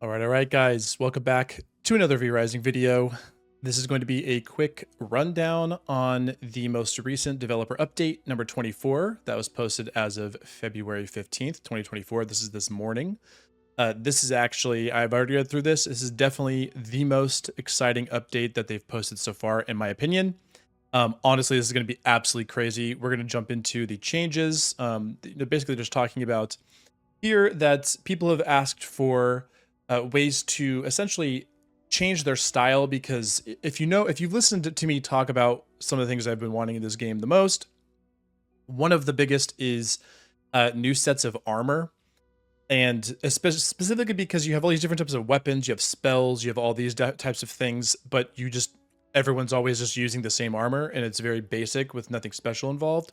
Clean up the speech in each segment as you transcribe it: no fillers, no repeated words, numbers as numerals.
All right, guys. Welcome back to another V-Rising video. This is going to be a quick rundown on the most recent developer update, number 24, that was posted as of February 15th, 2024. This is this morning. This is actually, I've already read through this. This is definitely the most exciting update that they've posted so far, in my opinion. Honestly, this is going to be absolutely crazy. We're going to jump into the changes. Basically, just talking about here that people have asked for ways to essentially change their style, because if you've listened to me talk about some of the things I've been wanting in this game the most, one of the biggest is new sets of armor. And specifically because you have all these different types of weapons, you have spells, you have all these types of things, but everyone's always just using the same armor, and it's very basic with nothing special involved.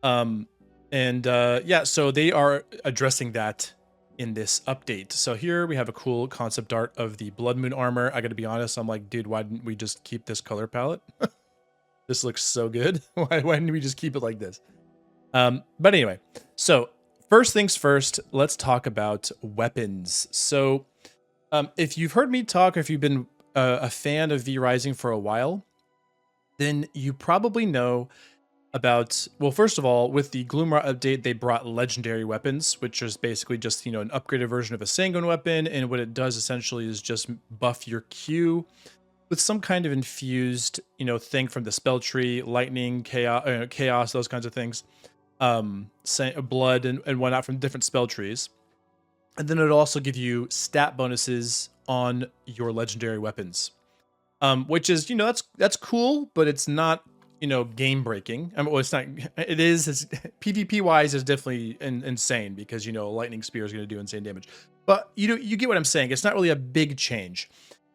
Yeah, so they are addressing that in this update. So here we have a cool concept art of the Blood Moon armor. I gotta be honest, I'm like, dude, why didn't we just keep this color palette? This looks so good. Why didn't we just keep it like this? But anyway, so first things first, let's talk about weapons. So if you've heard me talk, or if you've been a fan of V-Rising for a while, then you probably know about, well, first of all, with the Gloomrot update, they brought legendary weapons, which is basically just, an upgraded version of a sanguine weapon. And what it does essentially is just buff your Q with some kind of infused, thing from the spell tree, lightning, chaos, those kinds of things, blood and whatnot from different spell trees. And then it'll also give you stat bonuses on your legendary weapons, which is, that's cool, but it's not, game breaking. I mean, well, it's not. It's PvP wise is definitely insane, because lightning spear is going to do insane damage. But you get what I'm saying. It's not really a big change.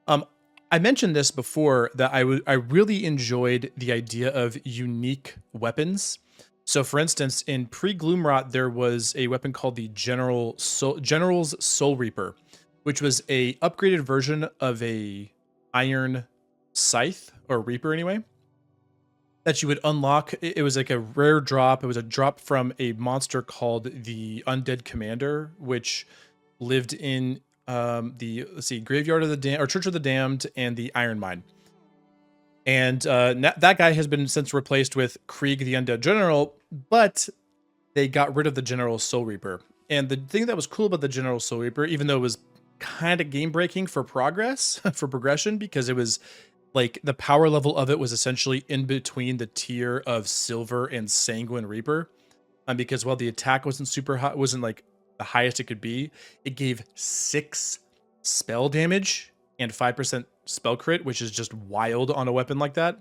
I mentioned this before, that I really enjoyed the idea of unique weapons. So, for instance, in pre-Gloomrot, there was a weapon called the General's Soul Reaper, which was a upgraded version of a iron scythe, or reaper anyway, that you would unlock. It was like a rare drop. It was a drop from a monster called the Undead Commander, which lived in the Graveyard of the Damned, or Church of the Damned, and the Iron Mine. And that guy has been since replaced with Krieg the Undead General, but they got rid of the General Soul Reaper. And the thing that was cool about the General Soul Reaper, even though it was kind of game breaking for progression, because it was like the power level of it was essentially in between the tier of Silver and Sanguine Reaper. Because while the attack wasn't super high, wasn't like the highest it could be, it gave 6 spell damage and 5% spell crit, which is just wild on a weapon like that.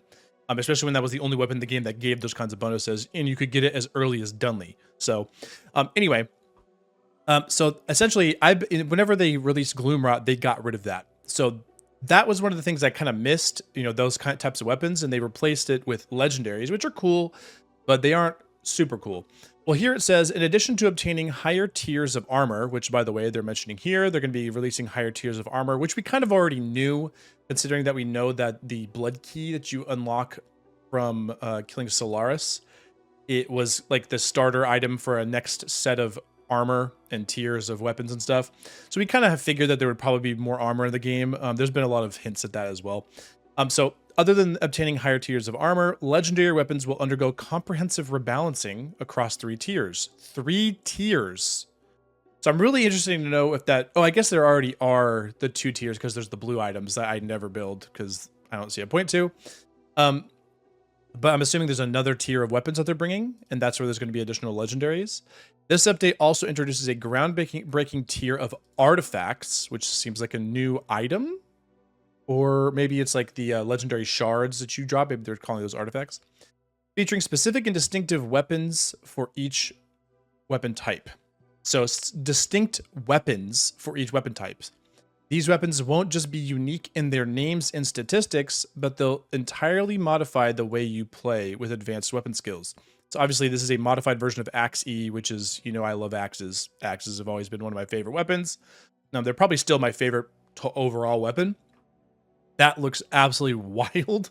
Especially when that was the only weapon in the game that gave those kinds of bonuses, and you could get it as early as Dunley. So, anyway, so essentially, whenever they released Gloomrot, they got rid of that. So that was one of the things I kind of missed, those types of weapons, and they replaced it with legendaries, which are cool, but they aren't super cool. Well, here it says, in addition to obtaining higher tiers of armor, which, by the way, they're mentioning here, they're going to be releasing higher tiers of armor, which we kind of already knew, considering that we know that the blood key that you unlock from killing Solaris, it was like the starter item for a next set of armor and tiers of weapons and stuff. So we kind of have figured that there would probably be more armor in the game. There's been a lot of hints at that as well. So other than obtaining higher tiers of armor, legendary weapons will undergo comprehensive rebalancing across 3 tiers. 3 tiers. So I'm really interested to know if that... Oh, I guess there already are the 2 tiers, because there's the blue items that I never build because I don't see a point to. But I'm assuming there's another tier of weapons that they're bringing, and that's where there's going to be additional legendaries. This update also introduces a groundbreaking tier of artifacts, which seems like a new item. Or maybe it's like the legendary shards that you drop. Maybe they're calling those artifacts. Featuring specific and distinctive weapons for each weapon type. So distinct weapons for each weapon type. These weapons won't just be unique in their names and statistics, but they'll entirely modify the way you play with advanced weapon skills. So obviously this is a modified version of Axe E, which is, I love axes. Axes have always been one of my favorite weapons. Now, they're probably still my favorite overall weapon. That looks absolutely wild,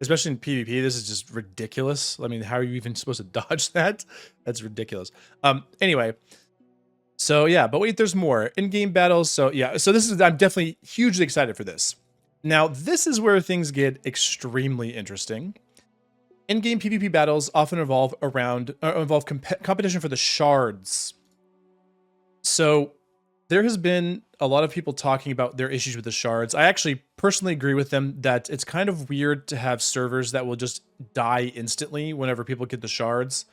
especially in PvP. This is just ridiculous. I mean, how are you even supposed to dodge that? That's ridiculous. Anyway, So yeah, but wait, there's more in-game battles. So yeah, so I'm definitely hugely excited for this. Now, this is where things get extremely interesting. In-game PvP battles often involve competition for the shards. So there has been a lot of people talking about their issues with the shards. I actually personally agree with them that it's kind of weird to have servers that will just die instantly whenever people get the shards.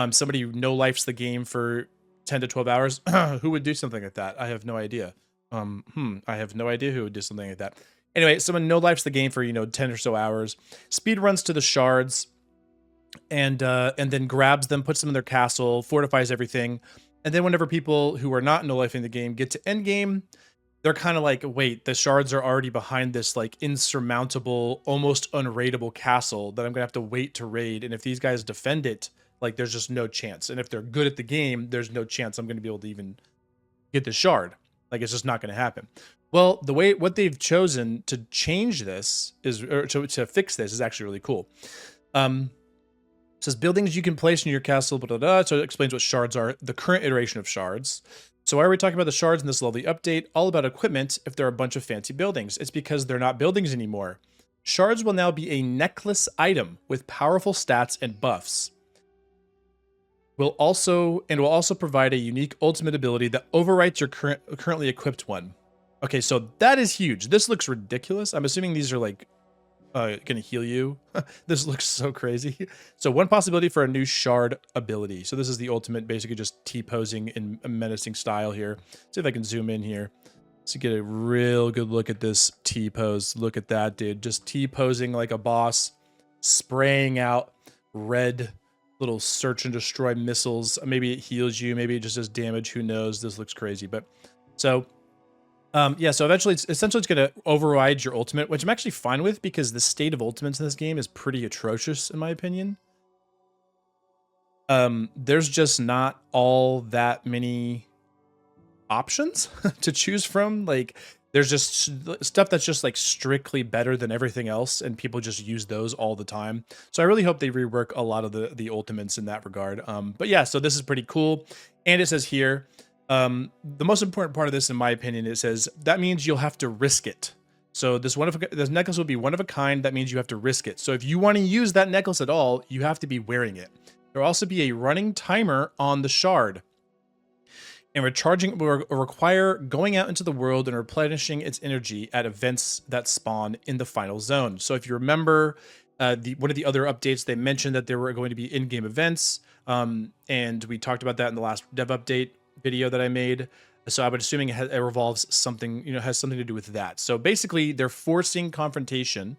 Somebody no lifes the game for 10 to 12 hours. Who would do something like that? I have no idea. I have no idea who would do something like that. Anyway, someone no lifes the game for 10 or so hours, speed runs to the shards, and then grabs them, puts them in their castle, fortifies everything. And then whenever people who are not no lifing the game get to end game, they're kind of like, wait, the shards are already behind this like insurmountable, almost unraidable castle that I'm gonna have to wait to raid. And if these guys defend it, like there's just no chance. And if they're good at the game, there's no chance I'm gonna be able to even get the shard. Like it's just not gonna happen. Well, what they've chosen to change this is, or to fix this is actually really cool. It says buildings you can place in your castle, blah, blah, blah. So it explains what shards are, the current iteration of shards. So why are we talking about the shards in this lovely update? All about equipment if there are a bunch of fancy buildings. It's because they're not buildings anymore. Shards will now be a necklace item with powerful stats and buffs. Will also provide a unique ultimate ability that overwrites your currently equipped one. Okay, so that is huge. This looks ridiculous. I'm assuming these are like gonna heal you. This looks so crazy. So one possibility for a new shard ability. So this is the ultimate, basically just T-posing in a menacing style here. See if I can zoom in here to get a real good look at this T-pose. Look at that, dude. Just T-posing like a boss, spraying out red little search and destroy missiles. Maybe it heals you, maybe it just does damage, who knows. This looks crazy. But so yeah, so eventually it's going to override your ultimate, which I'm actually fine with because the state of ultimates in this game is pretty atrocious, in my opinion. There's just not all that many options to choose from. Like, there's just stuff that's just like strictly better than everything else, and people just use those all the time. So I really hope they rework a lot of the ultimates in that regard. But yeah, so this is pretty cool. And it says here, the most important part of this, in my opinion, it says that means you'll have to risk it. So this necklace will be one of a kind. That means you have to risk it. So if you want to use that necklace at all, you have to be wearing it. There'll also be a running timer on the shard, and recharging will require going out into the world and replenishing its energy at events that spawn in the final zone. So if you remember, one of the other updates, they mentioned that there were going to be in-game events, and we talked about that in the last dev update video that I made. So I would assuming it revolves something, has something to do with that. So basically they're forcing confrontation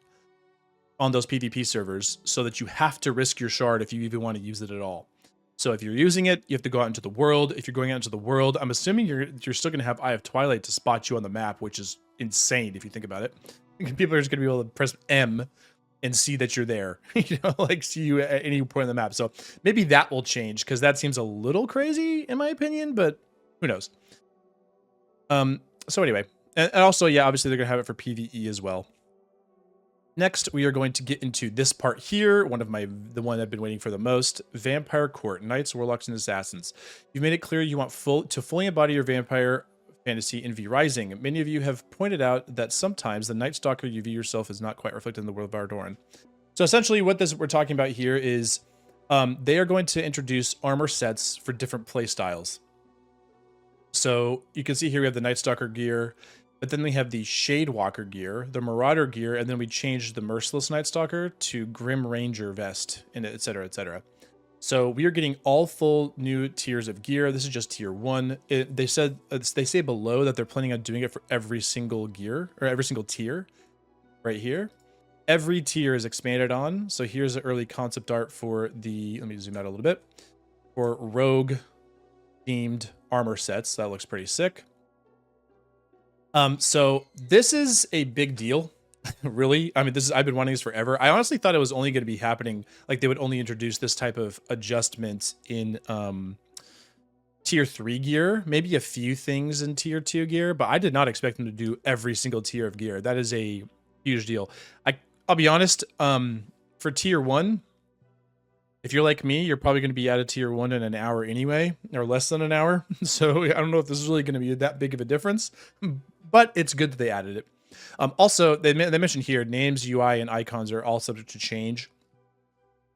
on those PvP servers so that you have to risk your shard if you even want to use it at all. So if you're using it, you have to go out into the world. If you're going out into the world, I'm assuming you're still going to have Eye of Twilight to spot you on the map, which is insane if you think about it. People are just going to be able to press M and see that you're there, like see you at any point on the map. So maybe that will change, because that seems a little crazy in my opinion, but who knows? So anyway, and also, yeah, obviously they're gonna have it for PvE as well. Next, we are going to get into this part here, the one I've been waiting for the most: Vampire Court, Knights, Warlocks, and Assassins. You've made it clear you want to fully embody your vampire fantasy in V Rising. Many of you have pointed out that sometimes the Night Stalker you view yourself is not quite reflected in the world of Ardoran. So essentially what we're talking about here is they are going to introduce armor sets for different play styles. So you can see here we have the Night Stalker gear, but then we have the Shadewalker gear, the Marauder gear, and then we changed the Merciless Night Stalker to Grim Ranger vest, and et cetera, et cetera. So we are getting all full new tiers of gear. This is just tier 1. They say below that they're planning on doing it for every single gear, or every single tier right here. Every tier is expanded on. So here's an early concept art for let me zoom out a little bit, for rogue themed armor sets. That looks pretty sick. So this is a big deal. Really, I mean, I've been wanting this forever. I honestly thought it was only going to be happening, like they would only introduce this type of adjustment in tier 3 gear, maybe a few things in tier 2 gear, but I did not expect them to do every single tier of gear. That is a huge deal. I'll be honest, for tier 1, If you're like me, you're probably going to be at a tier 1 in an hour anyway, or less than an hour. So I don't know if this is really going to be that big of a difference, but it's good that they added it. Also, they mentioned here, names, UI, and icons are all subject to change.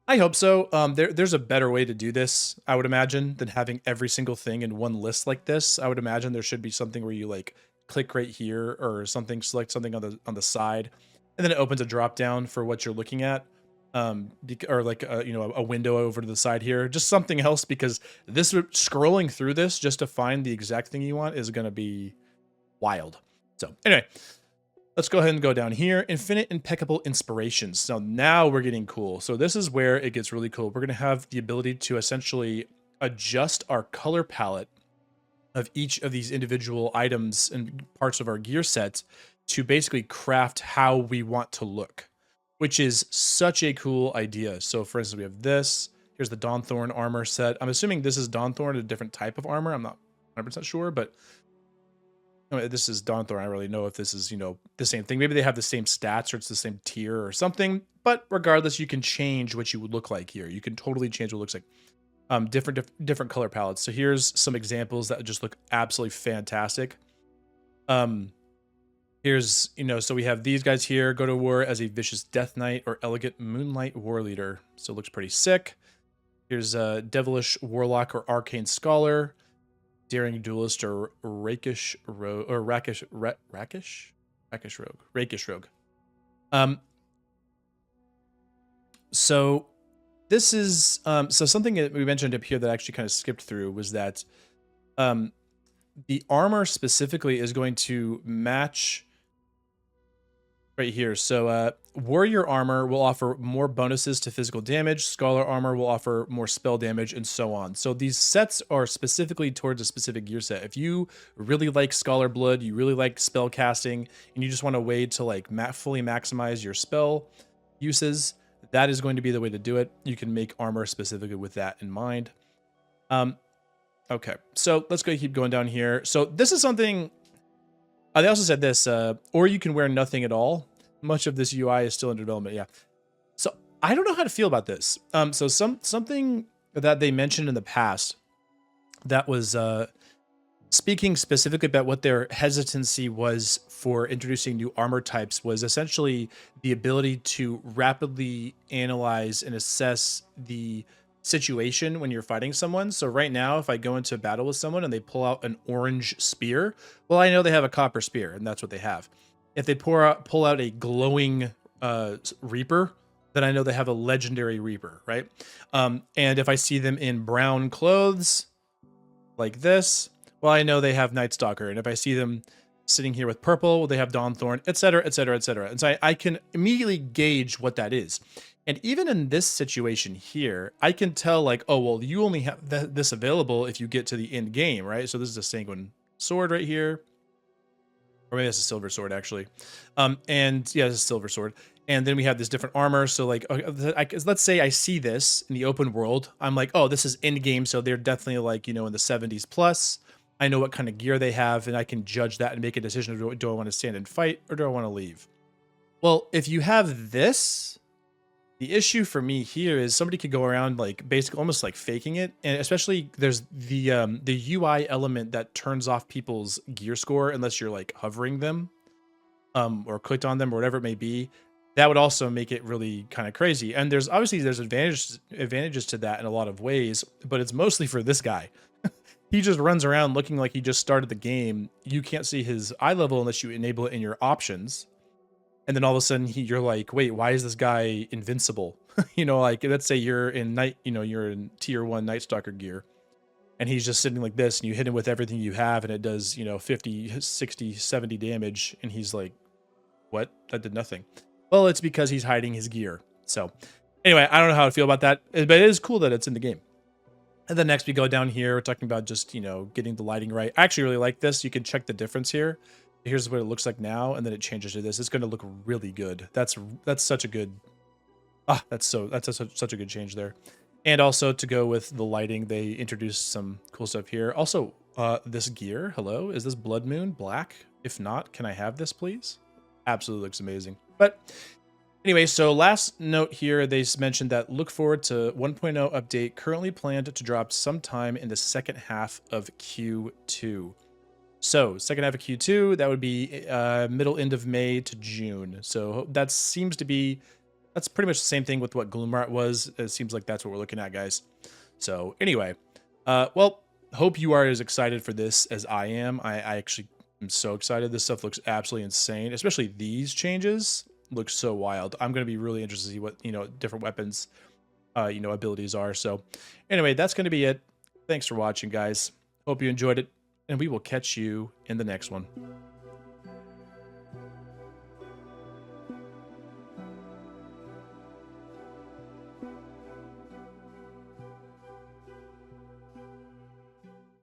I hope so. There's a better way to do this, I would imagine, than having every single thing in one list like this. I would imagine there should be something where you like click right here or something, select something on the side, and then it opens a drop down for what you're looking at. Or like a window over to the side here, just something else, because this scrolling through this just to find the exact thing you want is going to be wild. So anyway, let's go ahead and go down here. Infinite Impeccable Inspirations. So now we're getting cool. So this is where it gets really cool. We're going to have the ability to essentially adjust our color palette of each of these individual items and parts of our gear set to basically craft how we want to look, which is such a cool idea. So for instance, we have this. Here's the Dawnthorn armor set. I'm assuming this is Dawnthorn, a different type of armor. I'm not 100% sure, but this is Dawnthorn. I don't really know if this is, the same thing. Maybe they have the same stats or it's the same tier or something. But regardless, you can change what you would look like here. You can totally change what it looks like. Different color palettes. So here's some examples that just look absolutely fantastic. Here's, so we have these guys here. Go to war as a vicious death knight or elegant moonlight war leader. So it looks pretty sick. Here's a devilish warlock or arcane scholar. Daring duelist or rakish rogue or rakish rogue. So this is so something that we mentioned up here that I actually kind of skipped through was that the armor specifically is going to match right here. So warrior armor will offer more bonuses to physical damage. Scholar armor will offer more spell damage, and so on. So these sets are specifically towards a specific gear set. If you really like Scholar Blood, you really like spell casting, and you just want a way to like fully maximize your spell uses, that is going to be the way to do it. You can make armor specifically with that in mind. Okay, so let's keep going down here. So this is something. They also said this, or you can wear nothing at all. Much of this UI is still in development. Yeah. So I don't know how to feel about this. So something that they mentioned in the past that was speaking specifically about what their hesitancy was for introducing new armor types was essentially the ability to rapidly analyze and assess the situation when you're fighting someone. So right now, if I go into battle with someone and they pull out an orange spear, well, I know they have a copper spear, and that's what they have. If they pull out a glowing reaper, then I know they have a legendary reaper, right? And if I see them in brown clothes like this, well, I know they have Night Stalker. And if I see them sitting here with purple, well, they have Dawnthorn, etc., etc., etc. And so I can immediately gauge what that is. And even in this situation here, I can tell like, oh, well, you only have this available if you get to the end game, right? So this is a sanguine sword right here. Or maybe that's a silver sword, actually. And yeah, it's a silver sword. And then we have this different armor. So like, let's say I see this in the open world. I'm like, oh, this is end game. So they're definitely like, in the 70s plus. I know what kind of gear they have, and I can judge that and make a decision. Do I want to stand and fight, or do I want to leave? Well, if you have this, the issue for me here is somebody could go around like basically almost like faking it, and especially there's the UI element that turns off people's gear score unless you're like hovering them, or clicked on them or whatever it may be. That would also make it really kind of crazy. And there's advantages to that in a lot of ways, but it's mostly for this guy. He just runs around looking like he just started the game. You can't see his eye level unless you enable it in your options. And then all of a sudden you're like, wait, why is this guy invincible? Like let's say you're in you're in tier 1 Night Stalker gear, and he's just sitting like this, and you hit him with everything you have, and it does, 50, 60, 70 damage. And he's like, what? That did nothing. Well, it's because he's hiding his gear. So anyway, I don't know how I feel about that, but it is cool that it's in the game. And then next we go down here, we're talking about just, getting the lighting right. I actually really like this. You can check the difference here. Here's what it looks like now, and then it changes to this. It's going to look really good. That's such a good, that's such a good change there. And also to go with the lighting, they introduced some cool stuff here. Also, this gear, hello, is this Blood Moon black? If not, can I have this, please? Absolutely looks amazing. But Anyway, so last note here, they mentioned that look forward to 1.0 update currently planned to drop sometime in the second half of Q2. So second half of Q2, that would be middle end of May to June. So that seems to be, that's pretty much the same thing with what Gloomart was. It seems like that's what we're looking at, guys. So anyway, well, hope you are as excited for this as I am. I actually am so excited. This stuff looks absolutely insane, especially these changes look so wild. I'm going to be really interested to see what, different weapons, abilities are. So anyway, that's going to be it. Thanks for watching, guys. Hope you enjoyed it, and we will catch you in the next one.